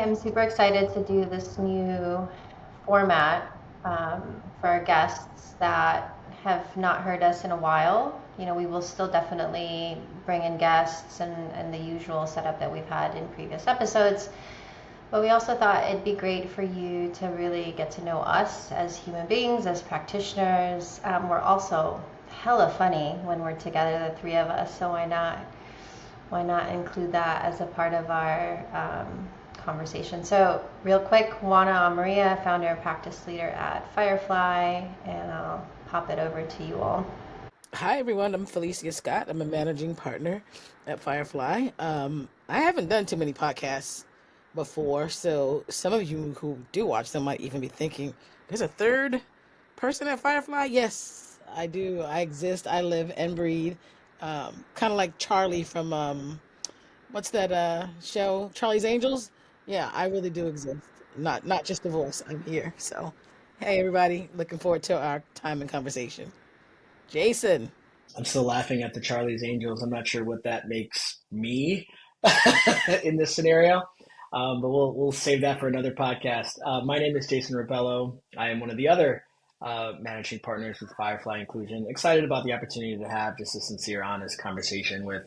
I'm super excited to do this new format for our guests that have not heard us in a while. We will still definitely bring in guests and the usual setup that we've had in previous episodes. But we also thought it'd be great for you to really get to know us as human beings, as practitioners. We're also hella funny when we're together, the three of us. So why not include that as a part of our conversation? So real quick, Oana Amaria, founder and practice leader at Firefly, and I'll pop it over to you all. Hi, everyone. I'm Felicia Scott. I'm a managing partner at Firefly. I haven't done too many podcasts before, so some of you who do watch them might even be thinking, there's a third person at Firefly? Yes, I do. I exist. I live and breathe. Kind of like Charlie from, what's that show? Charlie's Angels? Yeah, I really do exist. Not just a voice. I'm here. So, hey, everybody. Looking forward to our time and conversation. Jason. I'm still laughing at the Charlie's Angels. I'm not sure what that makes me in this scenario, but we'll save that for another podcast. My name is Jason Rebello. I am one of the other managing partners with Firefly Inclusion. Excited about the opportunity to have just a sincere, honest conversation with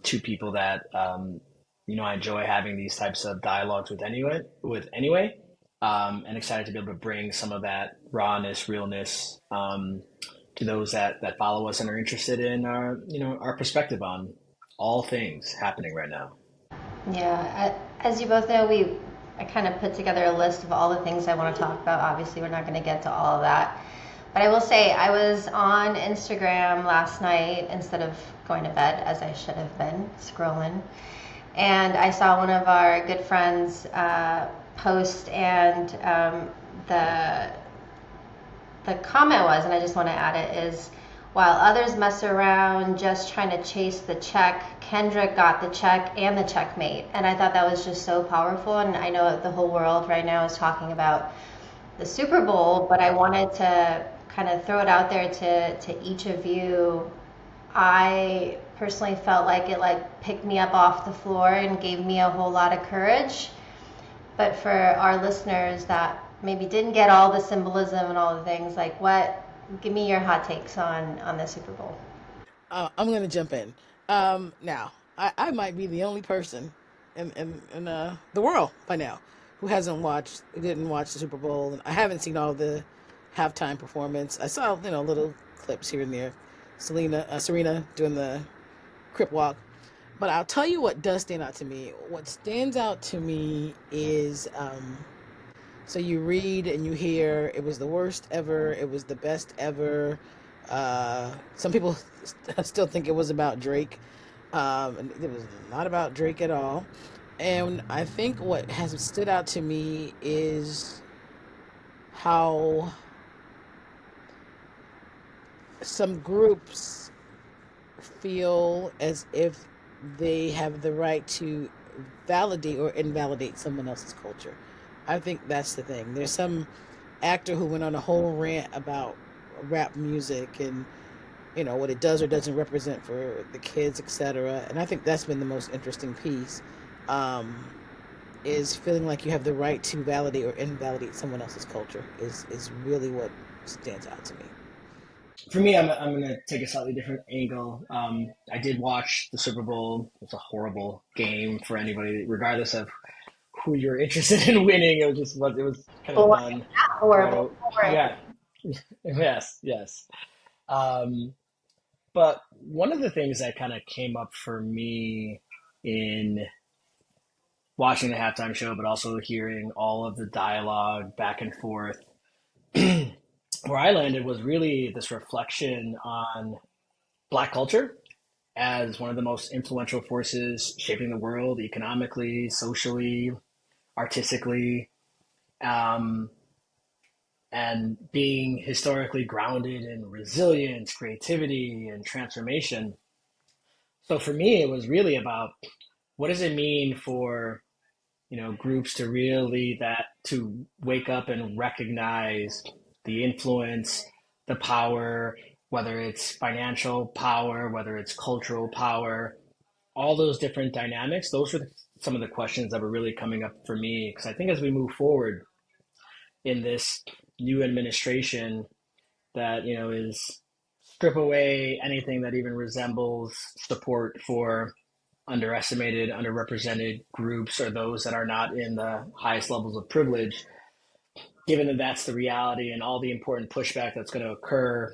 two people that I enjoy having these types of dialogues with anyway, and excited to be able to bring some of that rawness, realness. To those that follow us and are interested in our perspective on all things happening right now. Yeah, as you both know, I kind of put together a list of all the things I want to talk about. Obviously, we're not going to get to all of that. But I will say, I was on Instagram last night instead of going to bed, as I should have been, scrolling. And I saw one of our good friends post, and the comment was, and I just want to add it, is while others mess around just trying to chase the check, Kendrick got the check and the checkmate. And I thought that was just so powerful. And I know the whole world right now is talking about the Super Bowl, but I wanted to kind of throw it out there to each of you. I personally felt like it picked me up off the floor and gave me a whole lot of courage. But for our listeners that maybe didn't get all the symbolism and all the things, give me your hot takes on the Super Bowl. I'm going to jump in. Now, I might be the only person in the world by now who didn't watch the Super Bowl. And I haven't seen all the halftime performance. I saw, little clips here and there. Serena doing the crip walk. But I'll tell you what does stand out to me. What stands out to me is, so you read and you hear it was the worst ever, it was the best ever. Some people still think it was about Drake. And it was not about Drake at all. And I think what has stood out to me is how some groups feel as if they have the right to validate or invalidate someone else's culture. I think that's the thing. There's some actor who went on a whole rant about rap music and what it does or doesn't represent for the kids, etc. And I think that's been the most interesting piece, is feeling like you have the right to validate or invalidate someone else's culture is really what stands out to me. For me, I'm going to take a slightly different angle. I did watch the Super Bowl. It was a horrible game for anybody, regardless of who you're interested in winning. It was kind of done. Horrible. Yeah. Yes. But one of the things that kind of came up for me in watching the halftime show, but also hearing all of the dialogue back and forth, where I landed was really this reflection on Black culture as one of the most influential forces shaping the world economically, socially, artistically, um, and being historically grounded in resilience, creativity, and transformation. So for me, it was really about what does it mean for groups to really to wake up and recognize the influence, the power, whether it's financial power, whether it's cultural power, all those different dynamics. Those were some of the questions that were really coming up for me. Because I think as we move forward in this new administration, that is strip away anything that even resembles support for underestimated, underrepresented groups or those that are not in the highest levels of privilege, given that that's the reality and all the important pushback that's going to occur,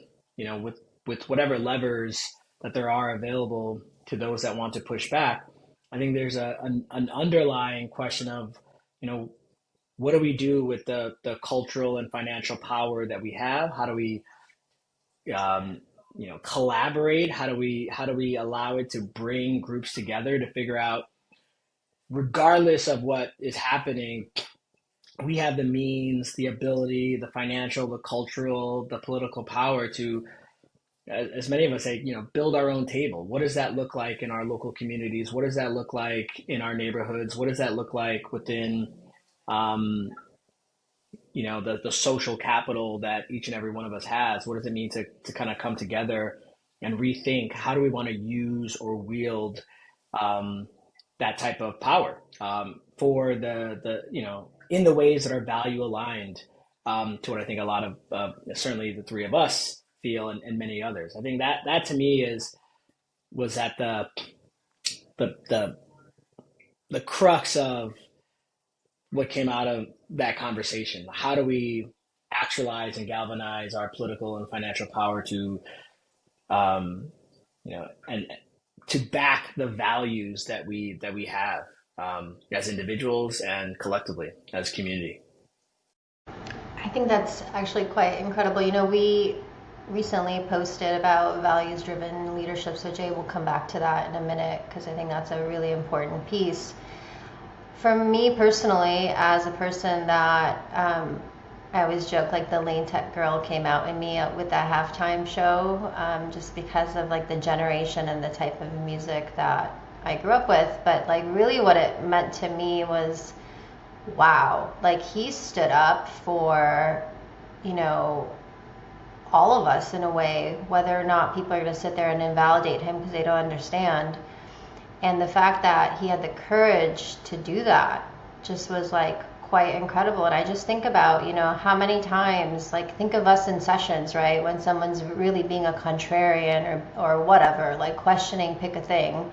with whatever levers that there are available to those that want to push back. I think there's an underlying question of, you know, what do we do with the cultural and financial power that we have? How do we, um, collaborate? How do we allow it to bring groups together to figure out, regardless of what is happening, we have the means, the ability, the financial, the cultural, the political power to, as many of us say, build our own table. What does that look like in our local communities? What does that look like in our neighborhoods? What does that look like within, um, the social capital that each and every one of us has? What does it mean to kind of come together and rethink how do we want to use or wield, um, that type of power, for in the ways that are value aligned, to what I think a lot of, certainly the three of us feel, and many others. I think that to me is was at the the the crux of what came out of that conversation. How do we actualize and galvanize our political and financial power to, and to back the values that we have, as individuals and collectively as community. I think that's actually quite incredible. We recently posted about values driven leadership, so Jay will come back to that in a minute because I think that's a really important piece. For me personally, as a person that I always joke like the Lane Tech girl came out in me with that halftime show, just because of like the generation and the type of music that I grew up with. But like really what it meant to me was, wow, like he stood up for, you know, all of us in a way, whether or not people are going to sit there and invalidate him because they don't understand. And the fact that he had the courage to do that just was like quite incredible. And I just think about, how many times, like think of us in sessions, right? When someone's really being a contrarian or whatever, like questioning, pick a thing,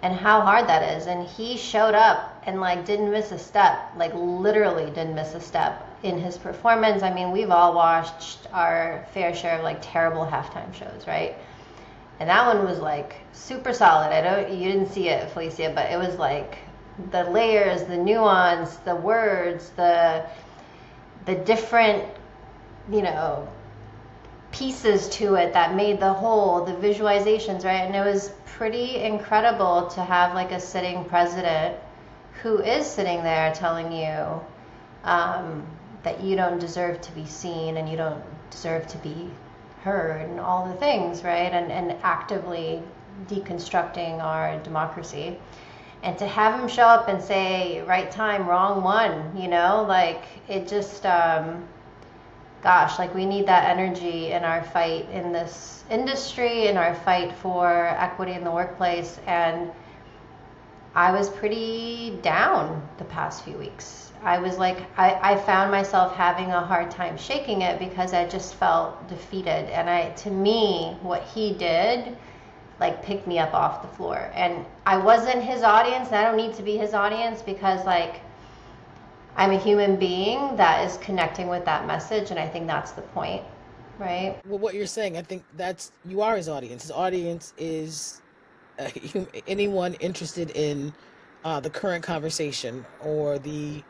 and how hard that is. And he showed up and like didn't miss a step, like literally didn't miss a step in his performance. I mean, we've all watched our fair share of like terrible halftime shows, right? And that one was like super solid. You didn't see it, Felicia, but it was like the layers, the nuance, the words, the different, you know, pieces to it that made the whole, the visualizations, right? And it was pretty incredible to have like a sitting president who is sitting there telling you, that you don't deserve to be seen and you don't deserve to be heard and all the things, right? And actively deconstructing our democracy. And to have him show up and say, right time, wrong one, like it just, gosh, like we need that energy in our fight in this industry, in our fight for equity in the workplace. And I was pretty down the past few weeks. I was like, I found myself having a hard time shaking it because I just felt defeated. And to me, what he did, like picked me up off the floor. And I wasn't his audience, and I don't need to be his audience because like I'm a human being that is connecting with that message. And I think that's the point, right? Well, what you're saying, I think you are his audience. His audience is anyone interested in the current conversation or the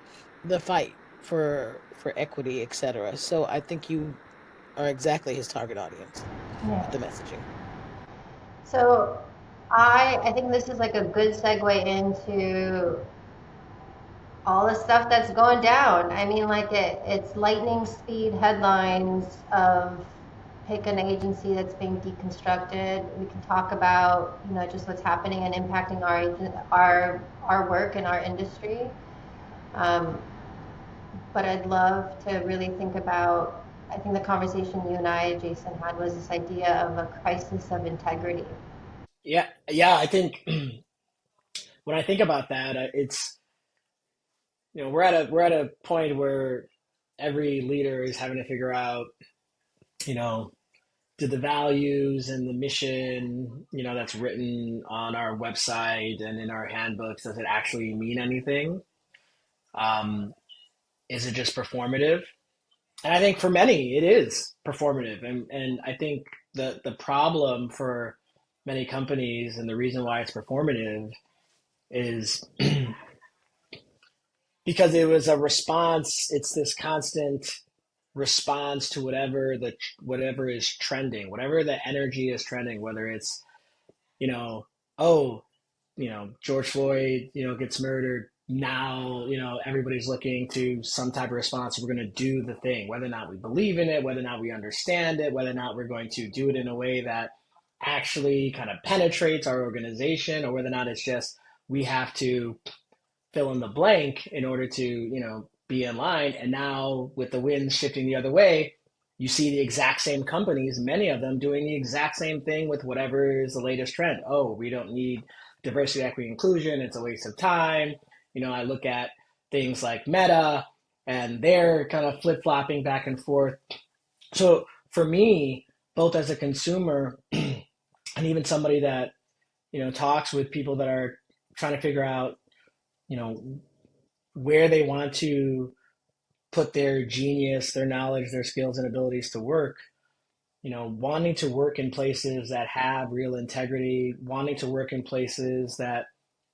fight for equity, etc. So I think you are exactly his target audience with Yeah. the messaging. So I think this is like a good segue into all the stuff that's going down. I mean, like it's lightning speed headlines of pick an agency that's being deconstructed. We can talk about, just what's happening and impacting our work and our industry. Um, but I'd love to really think about. I think the conversation you and I, Jason, had was this idea of a crisis of integrity. Yeah, yeah. I think when I think about that, it's, we're at a point where every leader is having to figure out, you know, do the values and the mission, that's written on our website and in our handbooks, does it actually mean anything? Um, is it just performative? And I think for many, it is performative. And I think the problem for many companies and the reason why it's performative is because it was a response. It's this constant response to whatever is trending, whatever the energy is trending, whether it's, you know, oh, George Floyd, gets murdered. Now, everybody's looking to some type of response. We're going to do the thing, whether or not we believe in it, whether or not we understand it, whether or not we're going to do it in a way that actually kind of penetrates our organization, or whether or not it's just we have to fill in the blank in order to, be in line. And now with the wind shifting the other way, you see the exact same companies, many of them doing the exact same thing with whatever is the latest trend. Oh, we don't need diversity, equity, inclusion. It's a waste of time. I look at things like Meta, and they're kind of flip flopping back and forth. So for me, both as a consumer and even somebody that, talks with people that are trying to figure out, where they want to put their genius, their knowledge, their skills and abilities to work, wanting to work in places that have real integrity, wanting to work in places that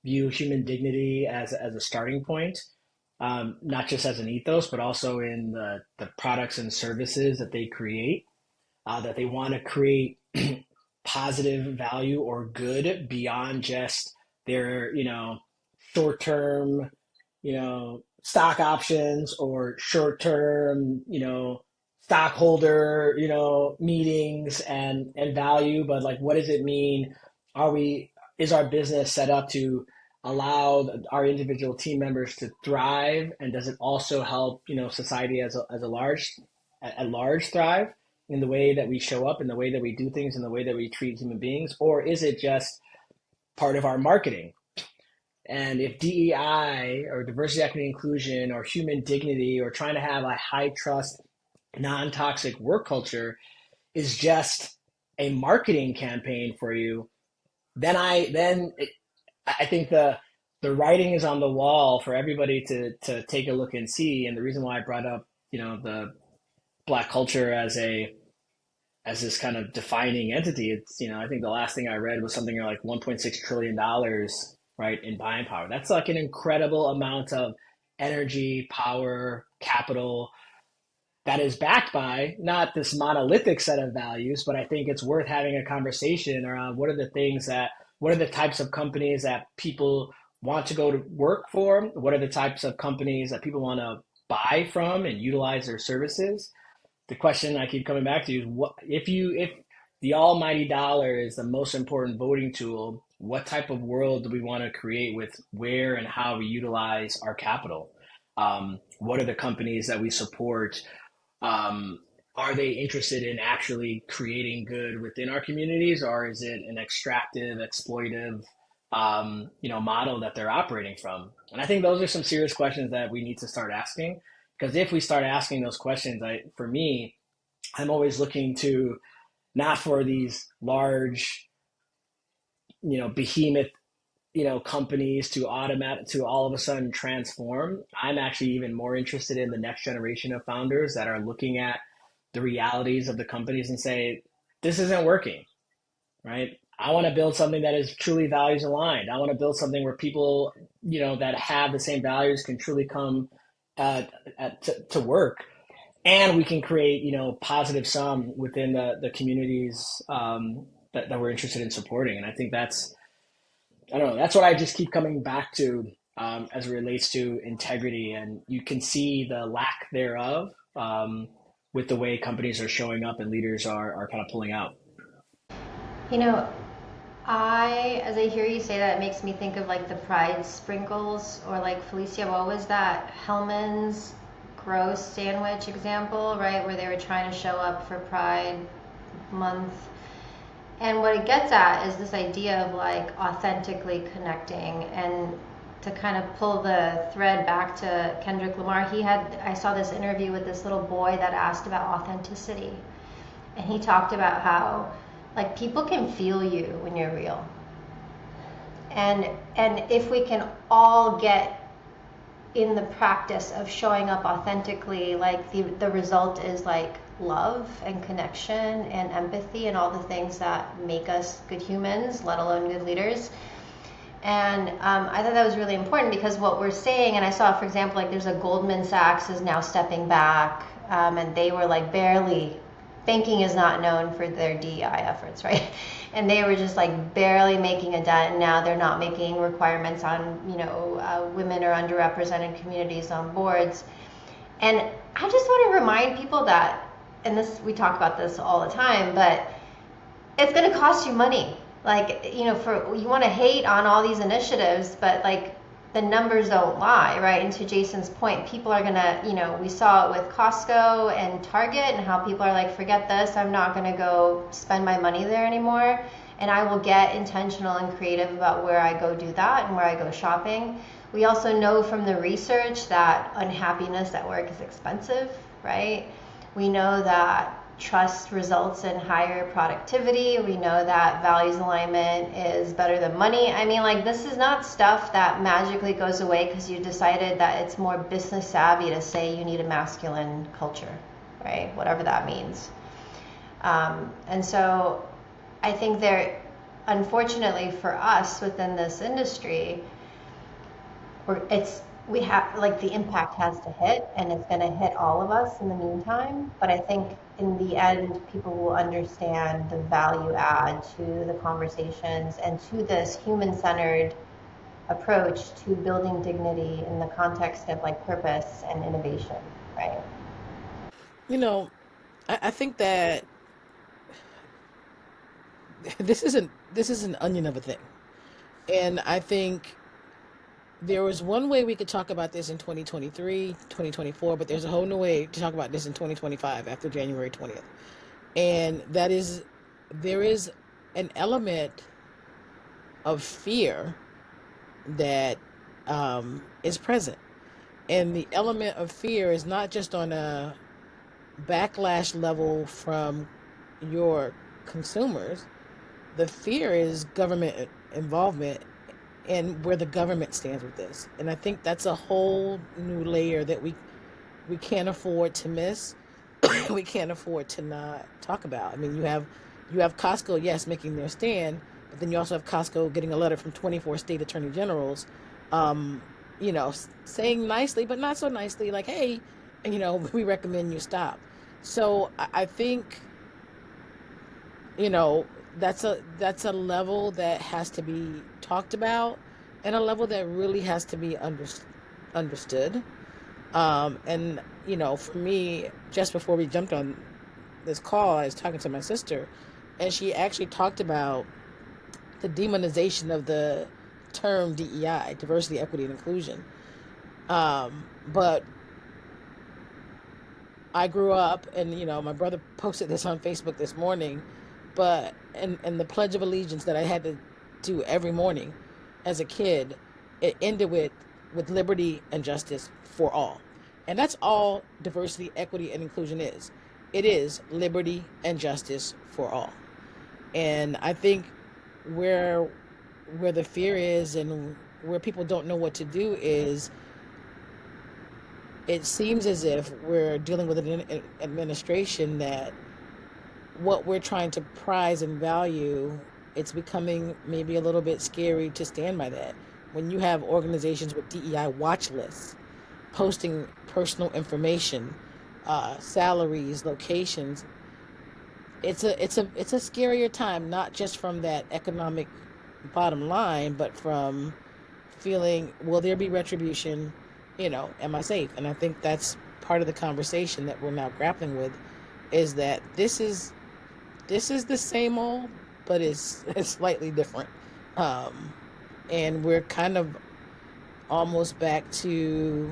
view human dignity as a starting point, not just as an ethos, but also in the products and services that they create, that they want to create positive value or good beyond just their, short-term, stock options or short-term, stockholder, meetings and value, but like, what does it mean? Is our business set up to allow our individual team members to thrive? And does it also help, society at large thrive in the way that we show up, in the way that we do things, in the way that we treat human beings? Or is it just part of our marketing? And if DEI or diversity, equity, inclusion or human dignity or trying to have a high trust, non-toxic work culture is just a marketing campaign for you, then I think the writing is on the wall for everybody to take a look and see. And the reason why I brought up, the Black culture as this kind of defining entity, it's, I think the last thing I read was something like $1.6 trillion, right, in buying power. That's like an incredible amount of energy, power, capital that is backed by not this monolithic set of values, but I think it's worth having a conversation around what are the types of companies that people want to go to work for? What are the types of companies that people want to buy from and utilize their services? The question I keep coming back to is, if the almighty dollar is the most important voting tool, what type of world do we want to create with where and how we utilize our capital? What are the companies that we support? Are they interested in actually creating good within our communities, or is it an extractive, exploitive, model that they're operating from? And I think those are some serious questions that we need to start asking. Because if we start asking those questions, for me, I'm always looking to not for these large, behemoth, companies to all of a sudden transform. I'm actually even more interested in the next generation of founders that are looking at the realities of the companies and say, this isn't working, right? I want to build something that is truly values aligned. I want to build something where people, that have the same values can truly come to work, and we can create, positive sum within the communities that we're interested in supporting. And I think I don't know, that's what I just keep coming back to as it relates to integrity. And you can see the lack thereof with the way companies are showing up and leaders are kind of pulling out. You know, as I hear you say that, it makes me think of like the pride sprinkles, or like, Felicia, what was that Hellman's gross sandwich example, right? Where they were trying to show up for Pride Month. And what it gets at is this idea of like authentically connecting, and to kind of pull the thread back to Kendrick Lamar. I saw this interview with this little boy that asked about authenticity. And he talked about how like people can feel you when you're real. And if we can all get in the practice of showing up authentically, like the result is like love and connection and empathy and all the things that make us good humans, let alone good leaders. And I thought that was really important, because what we're saying, and I saw, for example, like there's a Goldman Sachs is now stepping back, and they were like barely, banking is not known for their DEI efforts, right? And they were just like barely making a dent, and now they're not making requirements on, women or underrepresented communities on boards. And I just want to remind people that, and this, we talk about this all the time, but it's going to cost you money. Like, you want to hate on all these initiatives, but like the numbers don't lie, right? And to Jason's point, people are going to, we saw it with Costco and Target, and how people are like, forget this, I'm not going to go spend my money there anymore. And I will get intentional and creative about where I go do that and where I go shopping. We also know from the research that unhappiness at work is expensive, right? We know that trust results in higher productivity. We know that values alignment is better than money. I mean, like, this is not stuff that magically goes away because you decided that it's more business savvy to say you need a masculine culture, right? Whatever that means. And so I think unfortunately for us within this industry, we have, like, the impact has to hit, and it's going to hit all of us in the meantime. But I think in the end, people will understand the value add to the conversations and to this human-centered approach to building dignity in the context of like purpose and innovation, right? I think that this is an onion of a thing, and I think there was one way we could talk about this in 2023, 2024, but there's a whole new way to talk about this in 2025 after January 20th. And that is, there is an element of fear that is present. And the element of fear is not just on a backlash level from your consumers. The fear is government involvement and where the government stands with this. And I think that's a whole new layer that we can't afford to miss. We can't afford to not talk about. I mean, you have Costco, yes, making their stand, but then you also have Costco getting a letter from 24 state attorney generals, saying nicely, but not so nicely, like, hey, we recommend you stop. So I think, that's a level that has to be talked about, and a level that really has to be understood. And for me, just before we jumped on this call, I was talking to my sister, and she actually talked about the demonization of the term DEI, diversity, equity, and inclusion. But I grew up, and my brother posted this on Facebook this morning, but and the Pledge of Allegiance that I had to do every morning as a kid, it ended with liberty and justice for all. And that's all diversity, equity, and inclusion is. It is liberty and justice for all. And I think where the fear is, and where people don't know what to do, is it seems as if we're dealing with an administration that what we're trying to prize and value, it's becoming maybe a little bit scary to stand by that. When you have organizations with DEI watch lists posting personal information, salaries, locations, it's a scarier time, not just from that economic bottom line, but from feeling, will there be retribution? Am I safe? And I think that's part of the conversation that we're now grappling with, is that this is the same old, but it's slightly different. And we're kind of almost back to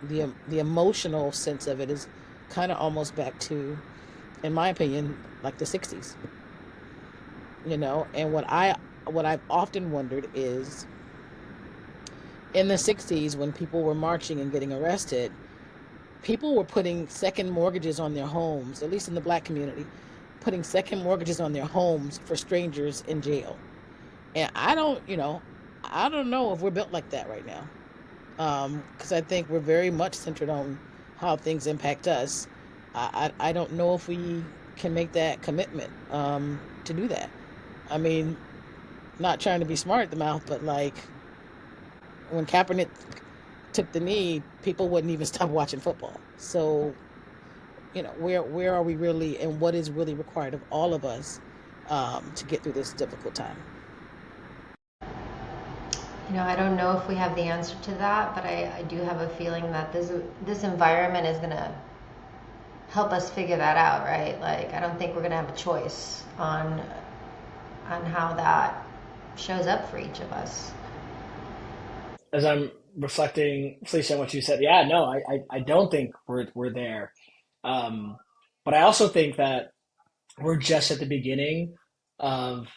the emotional sense of it is kind of almost back to, in my opinion, like the 60s. And what I've often wondered is, in the 60s, when people were marching and getting arrested, people were putting second mortgages on their homes, at least in the black community, putting second mortgages on their homes for strangers in jail. And I don't know if we're built like that right now. Because I think we're very much centered on how things impact us. I don't know if we can make that commitment to do that. I mean, not trying to be smart at the mouth, but like when Kaepernick took the knee, people wouldn't even stop watching football. So, where are we really, and what is really required of all of us to get through this difficult time? I don't know if we have the answer to that, but I do have a feeling that this environment is gonna help us figure that out, right? Like, I don't think we're gonna have a choice on how that shows up for each of us. As I'm reflecting, Felicia, on what you said, yeah, no, I don't think we're there. But I also think that we're just at the beginning of,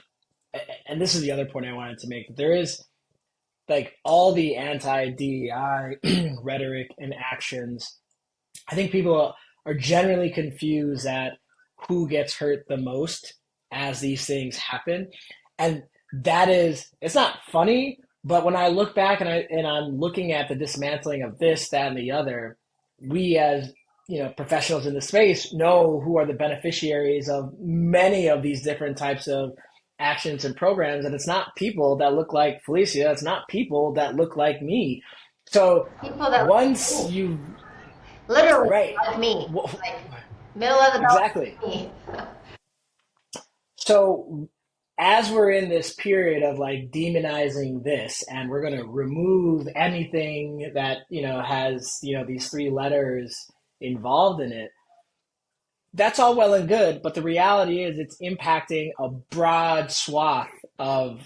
and this is the other point I wanted to make, that there is like all the anti-DEI rhetoric and actions. I think people are generally confused at who gets hurt the most as these things happen. And that is, it's not funny, but when I look back and I'm looking at the dismantling of this, that, and the other, we as professionals in the space know who are the beneficiaries of many of these different types of actions and programs, and it's not people that look like Felicia, it's not people that look like me. So People that once you literally right, like me, well, like middle of the belt exactly. like me. So as we're in this period of like demonizing this, and we're going to remove anything that has these three letters involved in it, that's all well and good, but the reality is it's impacting a broad swath of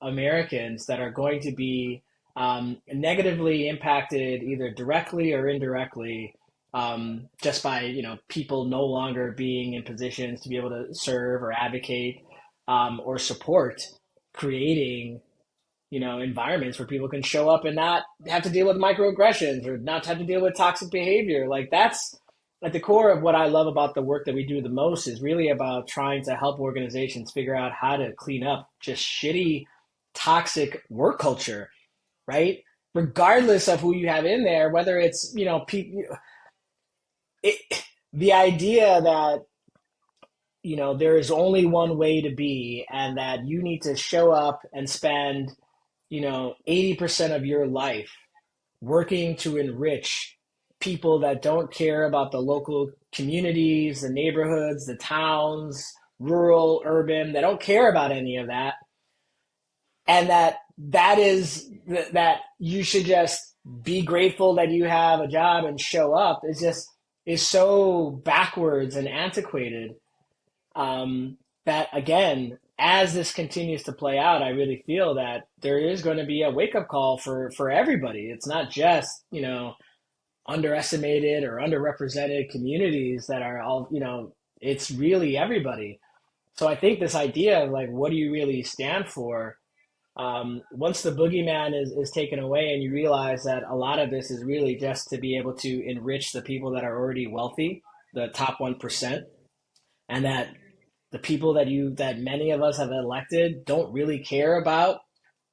Americans that are going to be negatively impacted either directly or indirectly, just by people no longer being in positions to be able to serve or advocate or support creating environments where people can show up and not have to deal with microaggressions or not have to deal with toxic behavior. Like, that's at the core of what I love about the work that we do the most, is really about trying to help organizations figure out how to clean up just shitty, toxic work culture, right? Regardless of who you have in there, whether it's, the idea that, there is only one way to be, and that you need to show up and spend 80% of your life working to enrich people that don't care about the local communities, the neighborhoods, the towns, rural, urban, they don't care about any of that. And that you should just be grateful that you have a job and show up is so backwards and antiquated, that again, as this continues to play out, I really feel that there is going to be a wake up call for everybody. It's not just, underestimated or underrepresented communities that are all, it's really everybody. So I think this idea of like, what do you really stand for? Once the boogeyman is taken away and you realize that a lot of this is really just to be able to enrich the people that are already wealthy, the top 1%, and that the people that many of us have elected don't really care about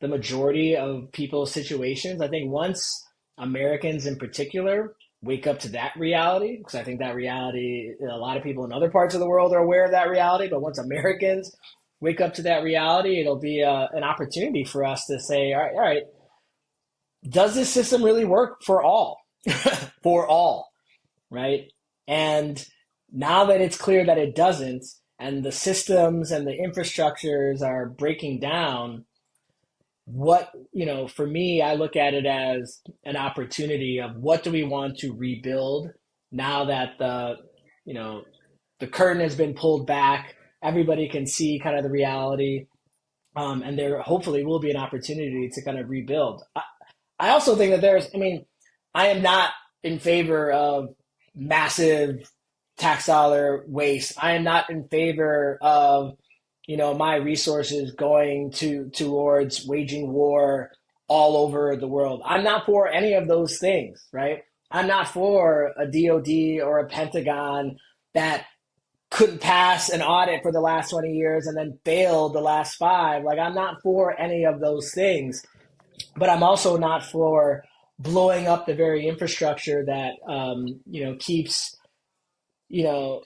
the majority of people's situations. I think once Americans in particular wake up to that reality, because I think that reality, a lot of people in other parts of the world are aware of that reality, but once Americans wake up to that reality, it'll be an opportunity for us to say, all right, does this system really work for all? For all, right? And now that it's clear that it doesn't, and the systems and the infrastructures are breaking down, for me, I look at it as an opportunity of what do we want to rebuild now that the curtain has been pulled back, everybody can see kind of the reality, and there hopefully will be an opportunity to kind of rebuild. I also think that I am not in favor of massive tax dollar waste. I am not in favor of, my resources going towards waging war all over the world. I'm not for any of those things, right? I'm not for a DOD or a Pentagon that couldn't pass an audit for the last 20 years and then failed the last five. Like, I'm not for any of those things, but I'm also not for blowing up the very infrastructure that, keeps, you know,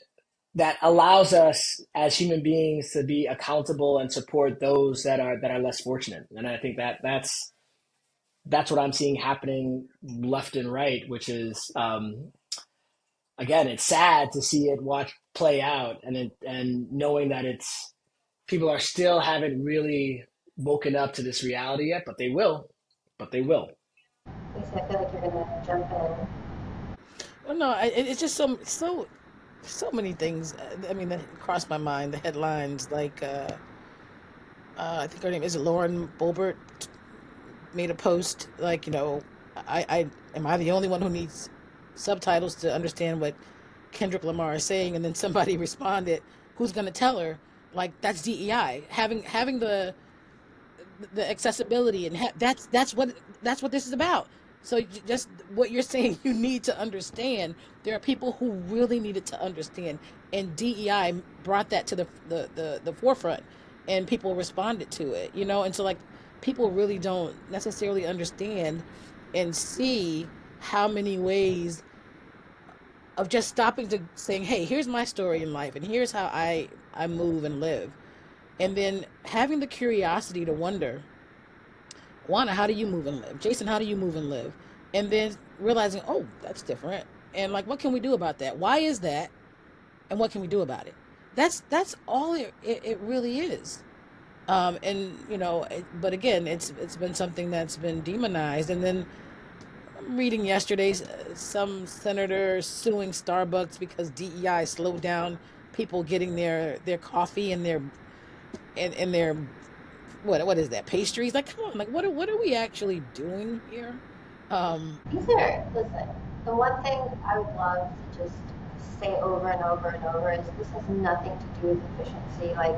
that allows us as human beings to be accountable and support those that are less fortunate. And I think that's what I'm seeing happening left and right, which is, again, it's sad to see it watch play out, and knowing that it's people are still haven't really woken up to this reality yet, but they will. But they will. Lisa, I feel like you're gonna jump in. Well, no, it's just so many things. I mean, that crossed my mind. The headlines, like I think her name is Lauren Boebert, made a post like, I am I the only one who needs subtitles to understand what Kendrick Lamar is saying? And then somebody responded, who's going to tell her? Like, that's DEI, having the accessibility, and that's what this is about. So just what you're saying, you need to understand. There are people who really needed to understand, and DEI brought that to the forefront, and people responded to it. And so, like, people really don't necessarily understand and see how many ways of just stopping to saying, hey, here's my story in life, and here's how I move and live, and then having the curiosity to wonder, Juana, how do you move and live? Jason, how do you move and live? And then realizing, oh, that's different. And, like, what can we do about that? Why is that? And what can we do about it? That's all it really is. And but again, it's been something that's been demonized. And then I'm reading yesterday, some senator suing Starbucks because DEI slowed down people getting their coffee and their what is that, pastries? Like, come on, like, what are we actually doing here? Um, Listen, the one thing I would love to just say over and over and over is this has nothing to do with efficiency. Like,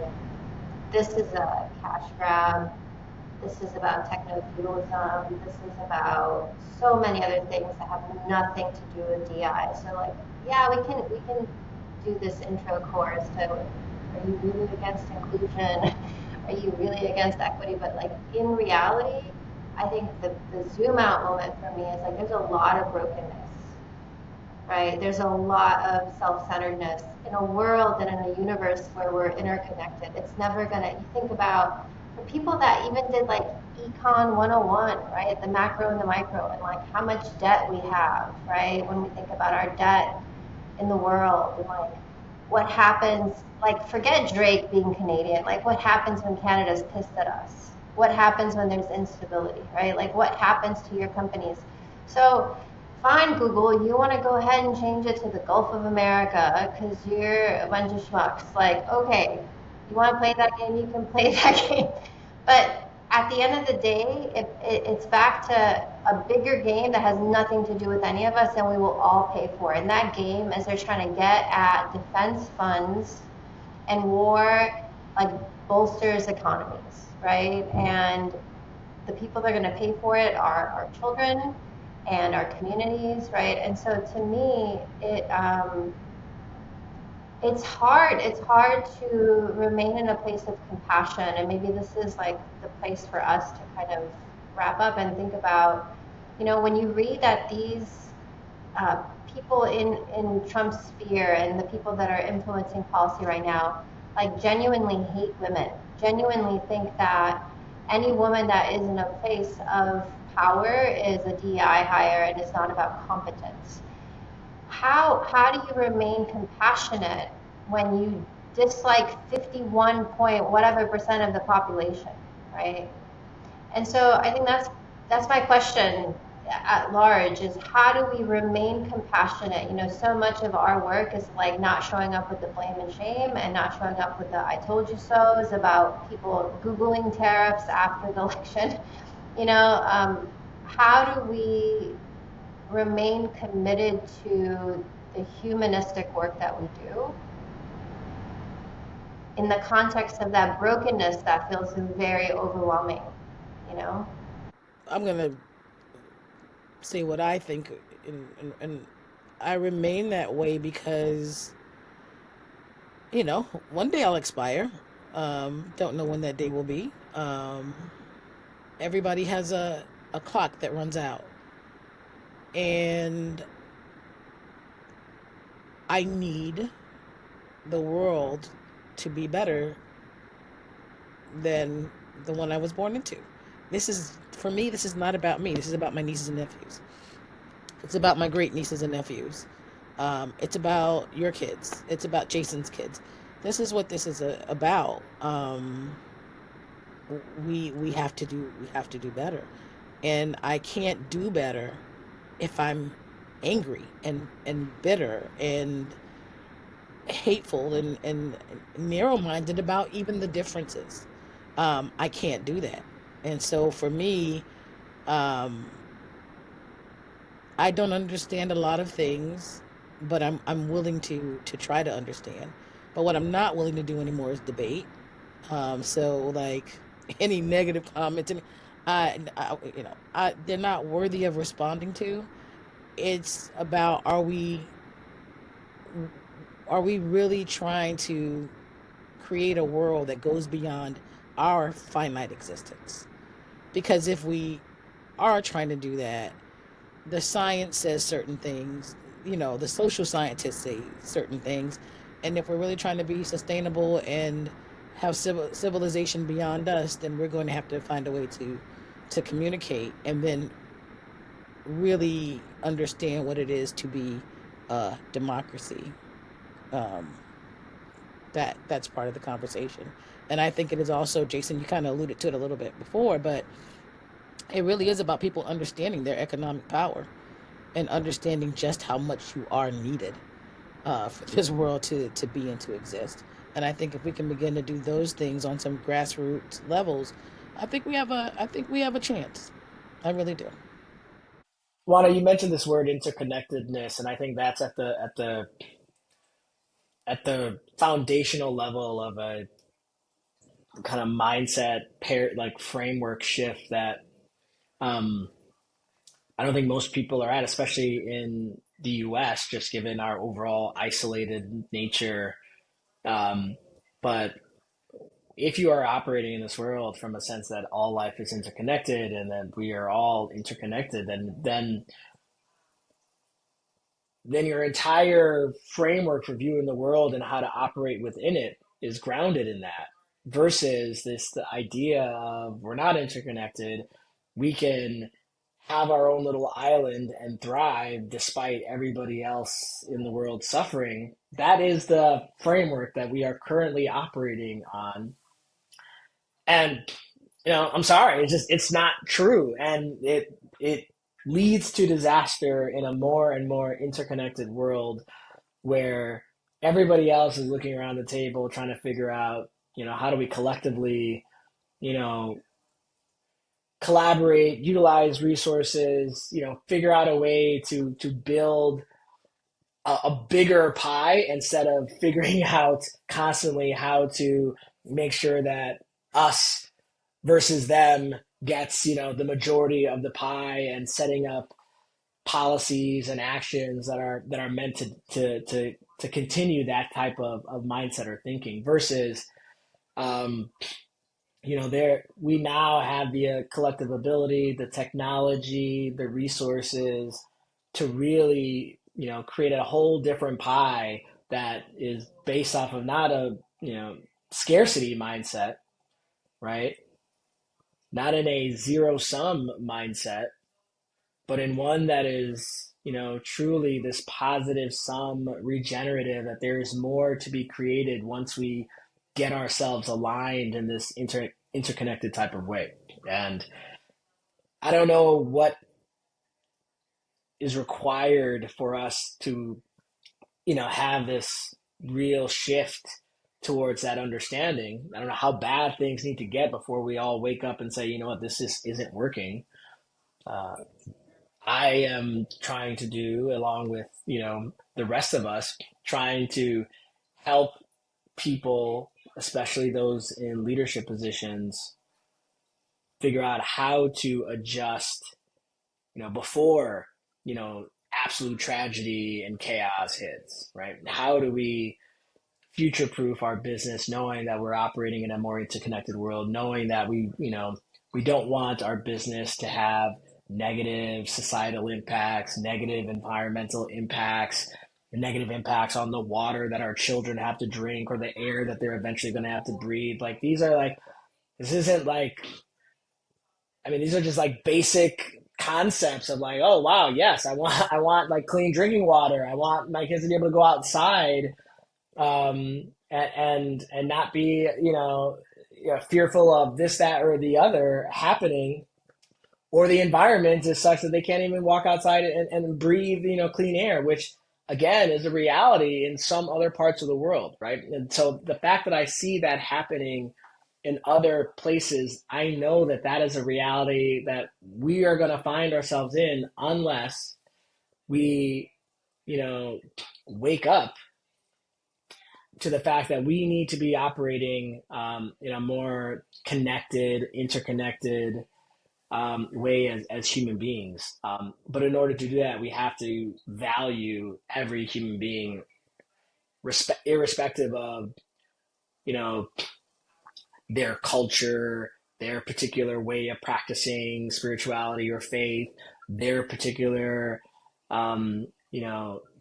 this is a cash grab. This is about techno-feudalism. This is about so many other things that have nothing to do with DI. So, like, yeah, we can do this intro course to, are you really against inclusion? Are you really against equity? But, like, in reality, I think the zoom out moment for me is, like, there's a lot of brokenness, right? There's a lot of self-centeredness in a world and in a universe where we're interconnected. It's never gonna, you think about, for people that even did, like, econ 101, right? The macro and the micro, and, like, how much debt we have, right? When we think about our debt in the world, and, like, what happens, like, forget Drake being Canadian, like, what happens when Canada's pissed at us? What happens when there's instability, right? Like, what happens to your companies? So, fine, Google, you want to go ahead and change it to the Gulf of America because you're a bunch of schmucks. Like, okay, you want to play that game, you can play that game. But at the end of the day, it's back to a bigger game that has nothing to do with any of us, and we will all pay for it. And that game is they're trying to get at defense funds, and war, like, bolsters economies, right? And the people that are going to pay for it are our children and our communities, right? And so, to me, it's hard. It's hard to remain in a place of compassion, and maybe this is, like, the place for us to kind of wrap up and think about, when you read that these people in Trump's sphere and the people that are influencing policy right now, like, genuinely hate women, genuinely think that any woman that is in a place of power is a DEI hire and is not about competence. How do you remain compassionate when you dislike 51 point whatever percent of the population, right? And so I think that's my question at large, is how do we remain compassionate? So much of our work is, like, not showing up with the blame and shame, and not showing up with the I told you so's about people Googling tariffs after the election. How do we remain committed to the humanistic work that we do in the context of that brokenness, that feels very overwhelming, you know? I'm gonna say what I think, and I remain that way because one day I'll expire. Don't know when that day will be. Everybody has a clock that runs out, and I need the world to be better than the one I was born into. This is, for me, this is not about me. This is about my nieces and nephews. It's about my great nieces and nephews. It's about your kids. It's about Jason's kids. This is what this is about. We have to do better, and I can't do better if I'm angry and bitter and hateful and narrow-minded about even the differences. I can't do that, and so for me, um, I don't understand a lot of things, but I'm willing to try to understand. But what I'm not willing to do anymore is debate. So like any negative comments, and they're not worthy of responding to. It's about, are we really trying to create a world that goes beyond our finite existence? Because if we are trying to do that, the science says certain things, the social scientists say certain things, and if we're really trying to be sustainable and have civilization beyond us, then we're going to have to find a way to communicate and then really understand what it is to be a democracy. Um, that's part of the conversation, and I think it is also, Jason. You kind of alluded to it a little bit before, but it really is about people understanding their economic power and understanding just how much you are needed for this world to be and to exist. And I think if we can begin to do those things on some grassroots levels, I think we have a chance. I really do. Juana, you mentioned this word interconnectedness, and I think that's at the foundational level of a kind of mindset pair like framework shift that um, I don't think most people are at, especially in the U.S., just given our overall isolated nature. Um, but if you are operating in this world from a sense that all life is interconnected and that we are all interconnected, then your entire framework for viewing the world and how to operate within it is grounded in that. Versus the idea of we're not interconnected, we can have our own little island and thrive despite everybody else in the world suffering. That is the framework that we are currently operating on. And I'm sorry, it's not true, and it leads to disaster in a more and more interconnected world where everybody else is looking around the table trying to figure out, how do we collectively, you know, collaborate, utilize resources, figure out a way to build a bigger pie instead of figuring out constantly how to make sure that us versus them gets, the majority of the pie, and setting up policies and actions that are meant to continue that type of mindset or thinking versus um, there we now have the collective ability, the technology, the resources to really create a whole different pie that is based off of not a scarcity mindset, right? Not in a zero sum mindset, but in one that is, truly this positive sum regenerative, that there is more to be created once we get ourselves aligned in this interconnected type of way. And I don't know what is required for us to, have this real shift towards that understanding. I don't know how bad things need to get before we all wake up and say, you know what, this isn't working. Uh, I am trying to do, along with the rest of us, trying to help people especially those in leadership positions, figure out how to adjust, before, absolute tragedy and chaos hits, right? How do we future proof our business, knowing that we're operating in a more interconnected world, knowing that we don't want our business to have negative societal impacts, negative environmental impacts, negative impacts on the water that our children have to drink or the air that they're eventually going to have to breathe. Like this isn't like, these are just like basic concepts of like, oh wow, yes, I want like clean drinking water. I want my kids to be able to go outside, and not be, fearful of this, that, or the other happening, or the environment is such that they can't even walk outside and breathe, clean air, which again is a reality in some other parts of the world, right? And so the fact that I see that happening in other places, I know that that is a reality that we are going to find ourselves in unless we, wake up to the fact that we need to be operating in a more connected, interconnected way as human beings. But in order to do that, we have to value every human being, irrespective of, their culture, their particular way of practicing spirituality or faith, their particular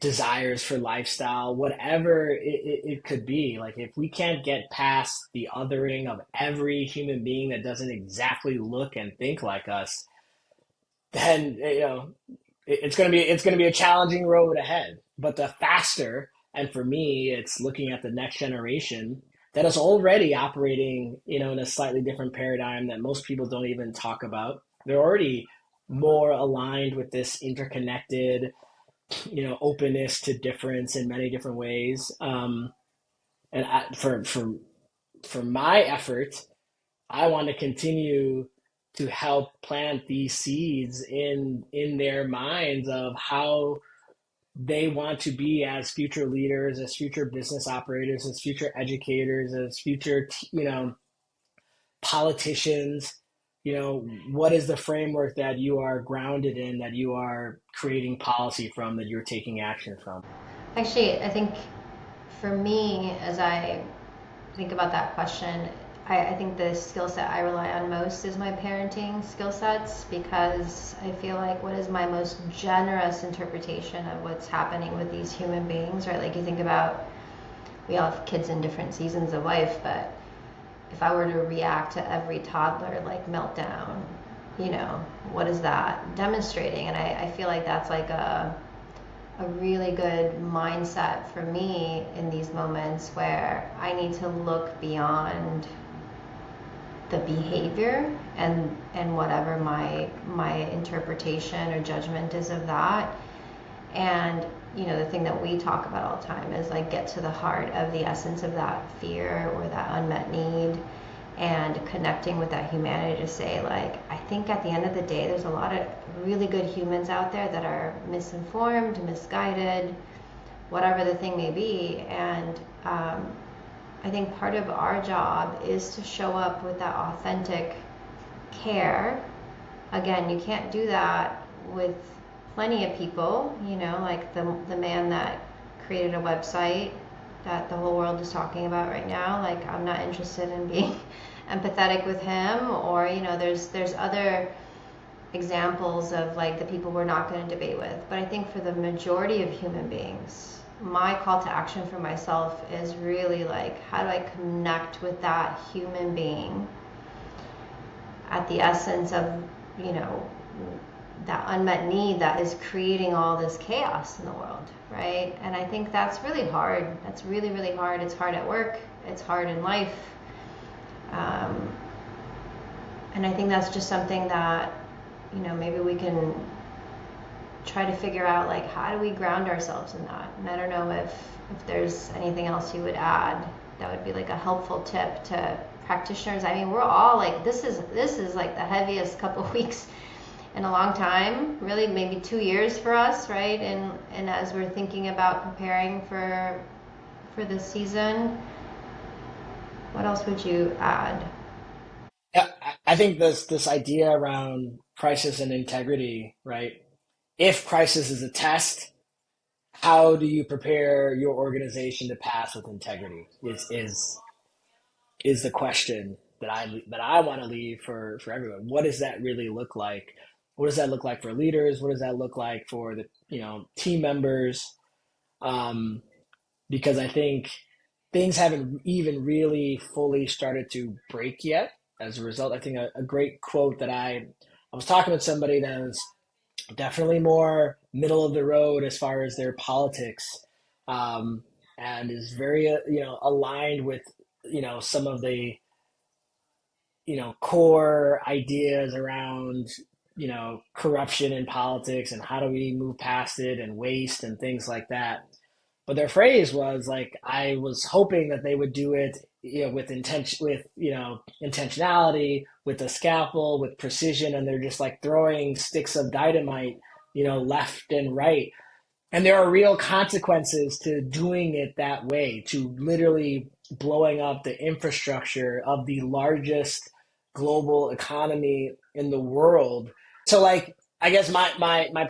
desires for lifestyle, whatever it could be. Like if we can't get past the othering of every human being that doesn't exactly look and think like us, then it's gonna be a challenging road ahead. But the faster, and for me, it's looking at the next generation that is already operating, in a slightly different paradigm that most people don't even talk about. They're already more aligned with this interconnected, openness to difference in many different ways. And for my effort, I want to continue to help plant these seeds in their minds of how they want to be as future leaders, as future business operators, as future educators, as future politicians. What is the framework that you are grounded in, that you are creating policy from, that you're taking action from? Actually, I think for me, as I think about that question, I think the skill set I rely on most is my parenting skill sets, because I feel like what is my most generous interpretation of what's happening with these human beings, right? Like you think about, we all have kids in different seasons of life, but if I were to react to every toddler like meltdown, what is that demonstrating? And I feel like that's like a really good mindset for me in these moments where I need to look beyond the behavior and whatever my interpretation or judgment is of that. And the thing that we talk about all the time is like get to the heart of the essence of that fear or that unmet need, and connecting with that humanity to say, like, I think at the end of the day, there's a lot of really good humans out there that are misinformed, misguided, whatever the thing may be. And I think part of our job is to show up with that authentic care. Again, you can't do that with plenty of people, like the man that created a website that the whole world is talking about right now. Like, I'm not interested in being empathetic with him, or there's other examples of like the people we're not going to debate with. But I think for the majority of human beings, my call to action for myself is really like, how do I connect with that human being at the essence of that unmet need that is creating all this chaos in the world, right? And I think that's really hard. That's really, really hard. It's hard at work. It's hard in life. And I think that's just something that, maybe we can try to figure out, like, how do we ground ourselves in that? And I don't know if there's anything else you would add that would be like a helpful tip to practitioners. I mean, we're all like, this is like the heaviest couple of weeks in a long time, really maybe 2 years for us, right? And as we're thinking about preparing for this season, What else would you add? Yeah, I think this idea around crisis and integrity, right? If crisis is a test, how do you prepare your organization to pass with integrity? Is the question that I want to leave for everyone. What does that really look like? What does that look like for leaders? What does that look like for the team members? Um, because I think things haven't even really fully started to break yet. As a result, I think a great quote that I was talking with somebody that was definitely more middle of the road as far as their politics, um, and is very aligned with some of the core ideas around corruption in politics and how do we move past it and waste and things like that. But their phrase was like, I was hoping that they would do it, with intention, with intentionality, with a scalpel, with precision, and they're just like throwing sticks of dynamite, left and right. And there are real consequences to doing it that way, to literally blowing up the infrastructure of the largest global economy in the world. So, like, I guess my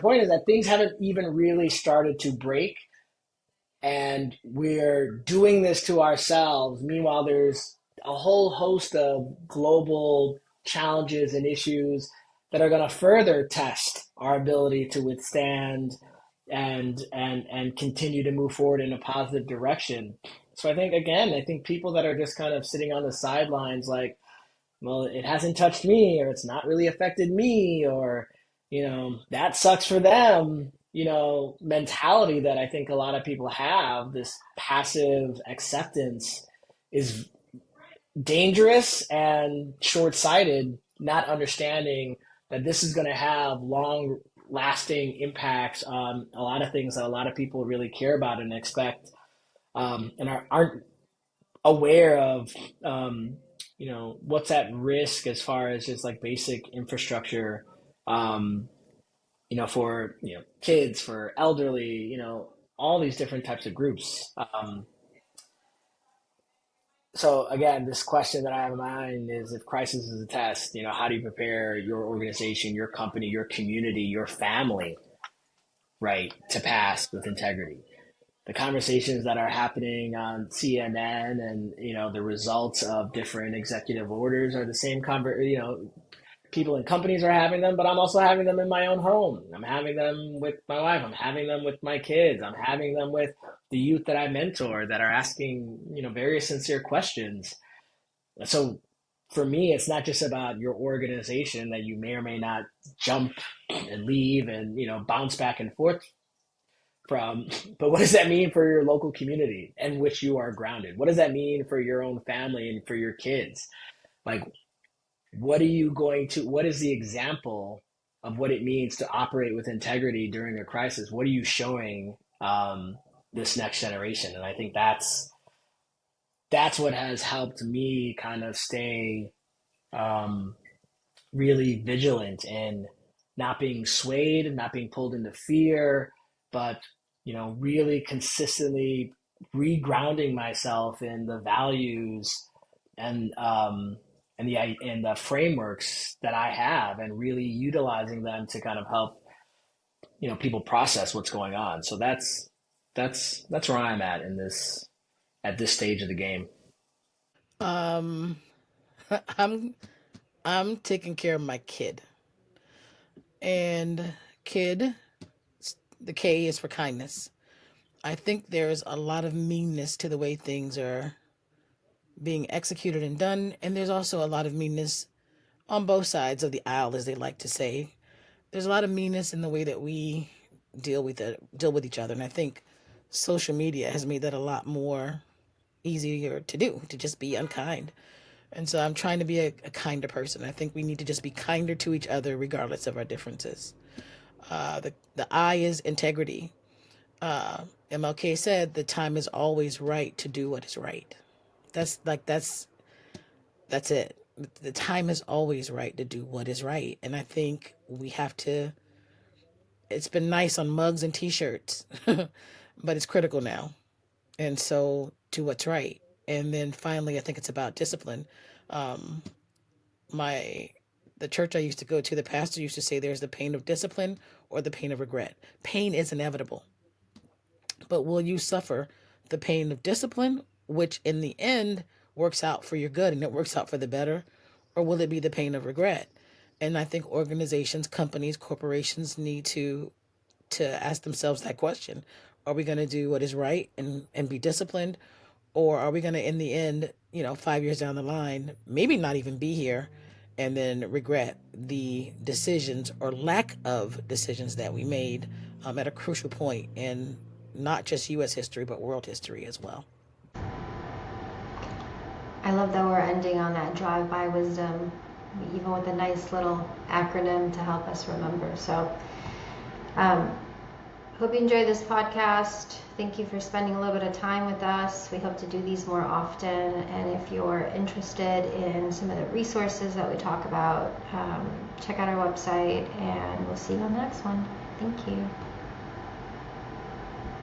point is that things haven't even really started to break, and we're doing this to ourselves. Meanwhile, there's a whole host of global challenges and issues that are going to further test our ability to withstand and continue to move forward in a positive direction. So I think people that are just kind of sitting on the sidelines, like, well, it hasn't touched me, or it's not really affected me, or that sucks for them, mentality that I think a lot of people have, this passive acceptance, is dangerous and short-sighted, not understanding that this is going to have long lasting impacts on a lot of things that a lot of people really care about and expect, and aren't aware of, what's at risk as far as just like basic infrastructure, um, for kids, for elderly, all these different types of groups. So again, this question that I have in mind is, if crisis is a test, how do you prepare your organization, your company, your community, your family, right, to pass with integrity? The conversations that are happening on CNN and the results of different executive orders are the same people in companies are having them, but I'm also having them in my own home. I'm having them with my wife. I'm having them with my kids. I'm having them with the youth that I mentor that are asking, very sincere questions. So for me, it's not just about your organization that you may or may not jump and leave and, bounce back and forth from, but what does that mean for your local community in which you are grounded? What does that mean for your own family and for your kids? Like, what is the example of what it means to operate with integrity during a crisis? What are you showing, this next generation? And I think that's what has helped me kind of stay, um, really vigilant and not being swayed, not being pulled into fear, but really consistently regrounding myself in the values and and the frameworks that I have, and really utilizing them to kind of help people process what's going on. So that's where I'm at this stage of the game. Um, I'm I'm taking care of my kid, and kid, the K is for kindness. I think there's a lot of meanness to the way things are being executed and done, and there's also a lot of meanness on both sides of the aisle, as they like to say. There's a lot of meanness in the way that we deal with each other, and I think social media has made that a lot more easier to do, to just be unkind. And so I'm trying to be a kinder person. I think we need to just be kinder to each other regardless of our differences. The I is integrity. MLK said the time is always right to do what is right. That's like that's it. The time is always right to do what is right. And I think we have to, it's been nice on mugs and t-shirts, but it's critical now. And so do what's right. And then finally, I think it's about discipline. Um, the church I used to go to, the pastor used to say there's the pain of discipline or the pain of regret. Pain is inevitable, but will you suffer the pain of discipline, which in the end works out for your good and it works out for the better, or will it be the pain of regret? And I think organizations, companies, corporations need to ask themselves that question. Are we going to do what is right and be disciplined? Or are we going to, in the end, 5 years down the line, maybe not even be here and then regret the decisions or lack of decisions that we made at a crucial point in not just U.S. history, but world history as well? I love that we're ending on that drive-by wisdom, even with a nice little acronym to help us remember. So, hope you enjoyed this podcast. Thank you for spending a little bit of time with us. We hope to do these more often. And if you're interested in some of the resources that we talk about, check out our website, and we'll see you on the next one. Thank you.